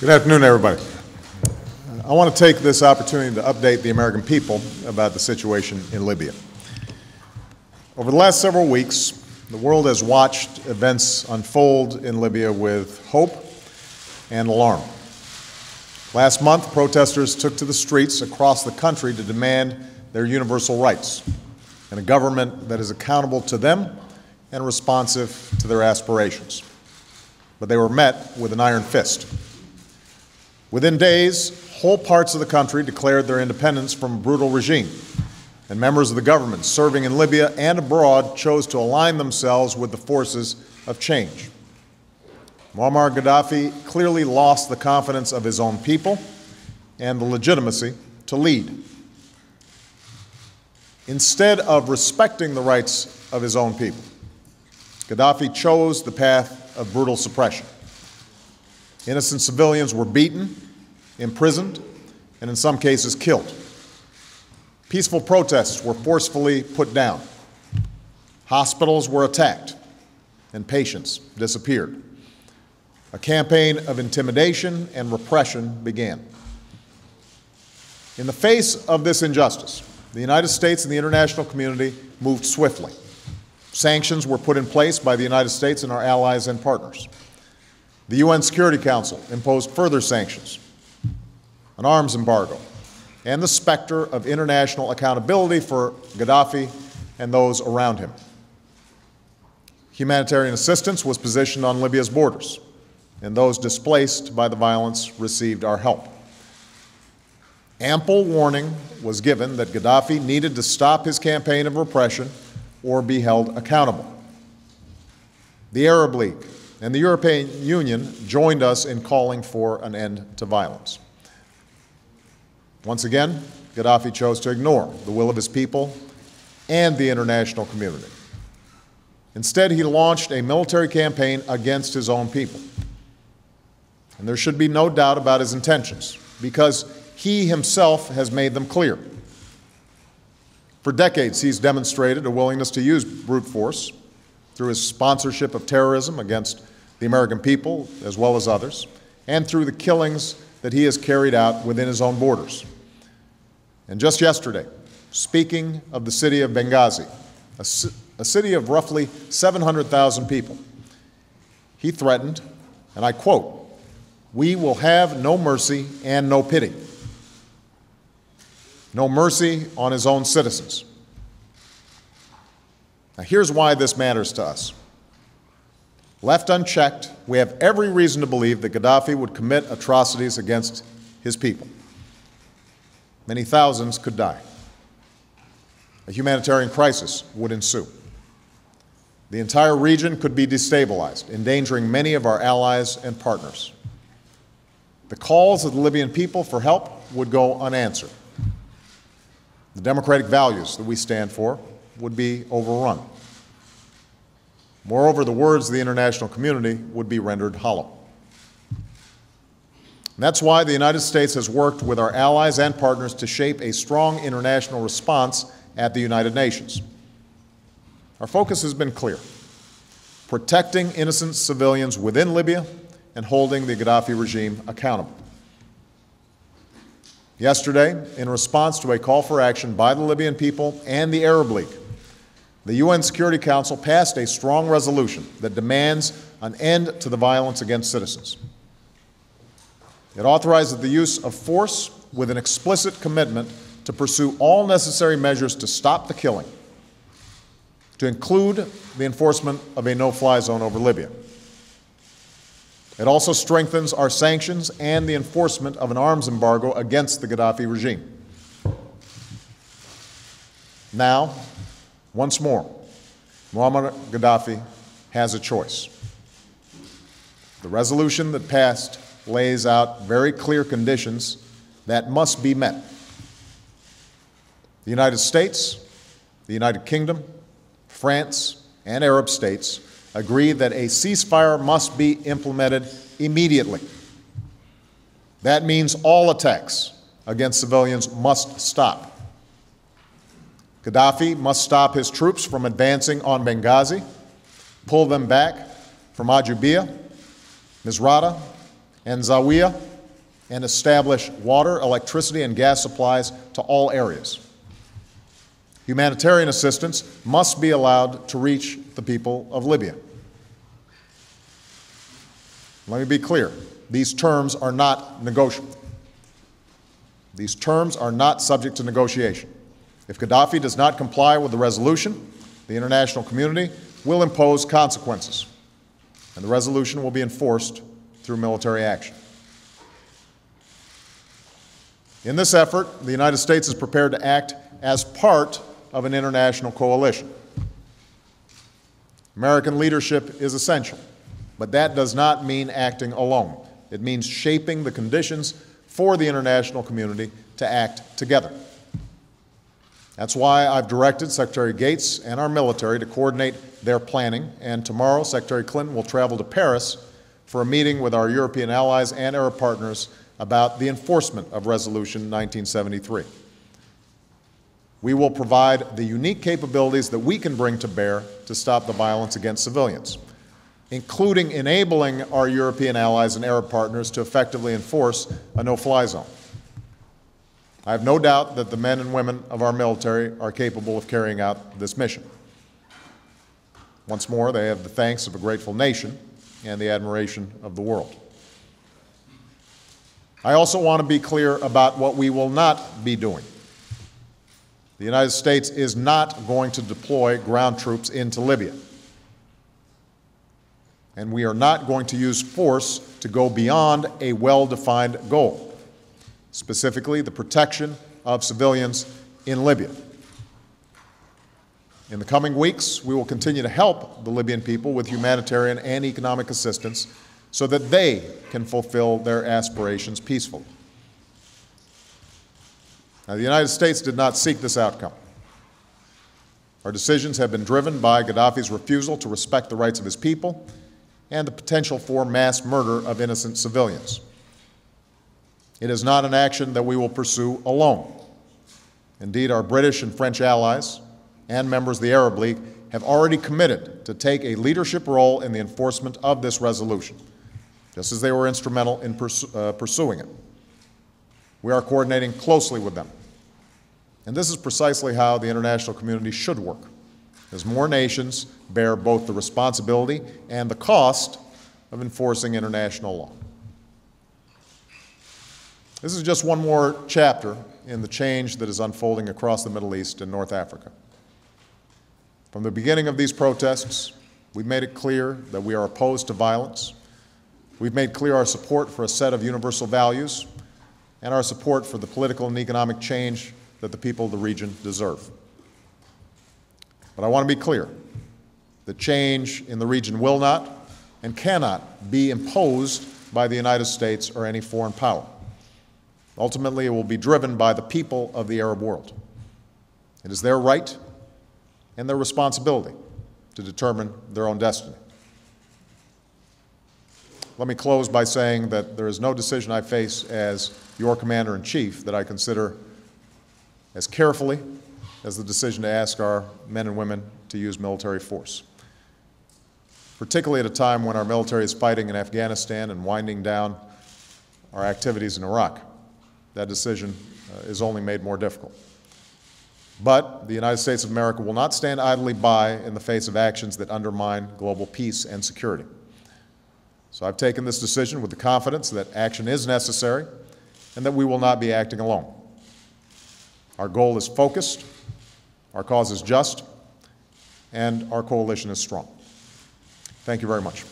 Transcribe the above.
Good afternoon, everybody. I want to take this opportunity to update the American people about the situation in Libya. Over the last several weeks, the world has watched events unfold in Libya with hope and alarm. Last month, protesters took to the streets across the country to demand their universal rights and a government that is accountable to them and responsive to their aspirations. But they were met with an iron fist. Within days, whole parts of the country declared their independence from a brutal regime, and members of the government serving in Libya and abroad chose to align themselves with the forces of change. Muammar Gaddafi clearly lost the confidence of his own people and the legitimacy to lead. Instead of respecting the rights of his own people, Gaddafi chose the path of brutal suppression. Innocent civilians were beaten, imprisoned, and in some cases killed. Peaceful protests were forcefully put down. Hospitals were attacked, and patients disappeared. A campaign of intimidation and repression began. In the face of this injustice, the United States and the international community moved swiftly. Sanctions were put in place by the United States and our allies and partners. The UN Security Council imposed further sanctions, an arms embargo, and the specter of international accountability for Gaddafi and those around him. Humanitarian assistance was positioned on Libya's borders, and those displaced by the violence received our help. Ample warning was given that Gaddafi needed to stop his campaign of repression or be held accountable. The Arab League and the European Union joined us in calling for an end to violence. Once again, Gaddafi chose to ignore the will of his people and the international community. Instead, he launched a military campaign against his own people. And there should be no doubt about his intentions, because he himself has made them clear. For decades, he's demonstrated a willingness to use brute force through his sponsorship of terrorism against the American people, as well as others, and through the killings that he has carried out within his own borders. And just yesterday, speaking of the city of Benghazi, a city of roughly 700,000 people, he threatened, and I quote, "We will have no mercy and no pity." No mercy on his own citizens. Now, here's why this matters to us. Left unchecked, we have every reason to believe that Gaddafi would commit atrocities against his people. Many thousands could die. A humanitarian crisis would ensue. The entire region could be destabilized, endangering many of our allies and partners. The calls of the Libyan people for help would go unanswered. The democratic values that we stand for would be overrun. Moreover, the words of the international community would be rendered hollow. And that's why the United States has worked with our allies and partners to shape a strong international response at the United Nations. Our focus has been clear: protecting innocent civilians within Libya and holding the Gaddafi regime accountable. Yesterday, in response to a call for action by the Libyan people and the Arab League, the UN Security Council passed a strong resolution that demands an end to the violence against citizens. It authorizes the use of force with an explicit commitment to pursue all necessary measures to stop the killing, to include the enforcement of a no-fly zone over Libya. It also strengthens our sanctions and the enforcement of an arms embargo against the Gaddafi regime. Now, once more, Muammar Gaddafi has a choice. The resolution that passed lays out very clear conditions that must be met. The United States, the United Kingdom, France, and Arab states agree that a ceasefire must be implemented immediately. That means all attacks against civilians must stop. Gaddafi must stop his troops from advancing on Benghazi, pull them back from Ajubia, Misrata, and Zawiya, and establish water, electricity, and gas supplies to all areas. Humanitarian assistance must be allowed to reach the people of Libya. Let me be clear. These terms are not negotiable. These terms are not subject to negotiation. If Gaddafi does not comply with the resolution, the international community will impose consequences, and the resolution will be enforced through military action. In this effort, the United States is prepared to act as part of an international coalition. American leadership is essential, but that does not mean acting alone. It means shaping the conditions for the international community to act together. That's why I've directed Secretary Gates and our military to coordinate their planning, and tomorrow Secretary Clinton will travel to Paris for a meeting with our European allies and Arab partners about the enforcement of Resolution 1973. We will provide the unique capabilities that we can bring to bear to stop the violence against civilians, including enabling our European allies and Arab partners to effectively enforce a no-fly zone. I have no doubt that the men and women of our military are capable of carrying out this mission. Once more, they have the thanks of a grateful nation and the admiration of the world. I also want to be clear about what we will not be doing. The United States is not going to deploy ground troops into Libya. And we are not going to use force to go beyond a well-defined goal, specifically the protection of civilians in Libya. In the coming weeks, we will continue to help the Libyan people with humanitarian and economic assistance so that they can fulfill their aspirations peacefully. Now, the United States did not seek this outcome. Our decisions have been driven by Gaddafi's refusal to respect the rights of his people and the potential for mass murder of innocent civilians. It is not an action that we will pursue alone. Indeed, our British and French allies and members of the Arab League have already committed to take a leadership role in the enforcement of this resolution, just as they were instrumental in pursuing it. We are coordinating closely with them. And this is precisely how the international community should work, as more nations bear both the responsibility and the cost of enforcing international law. This is just one more chapter in the change that is unfolding across the Middle East and North Africa. From the beginning of these protests, we've made it clear that we are opposed to violence. We've made clear our support for a set of universal values and our support for the political and economic change that the people of the region deserve. But I want to be clear that change in the region will not and cannot be imposed by the United States or any foreign power. Ultimately, it will be driven by the people of the Arab world. It is their right and their responsibility to determine their own destiny. Let me close by saying that there is no decision I face as your Commander-in-Chief that I consider as carefully as the decision to ask our men and women to use military force, particularly at a time when our military is fighting in Afghanistan and winding down our activities in Iraq. That decision is only made more difficult. But the United States of America will not stand idly by in the face of actions that undermine global peace and security. So I've taken this decision with the confidence that action is necessary and that we will not be acting alone. Our goal is focused, our cause is just, and our coalition is strong. Thank you very much.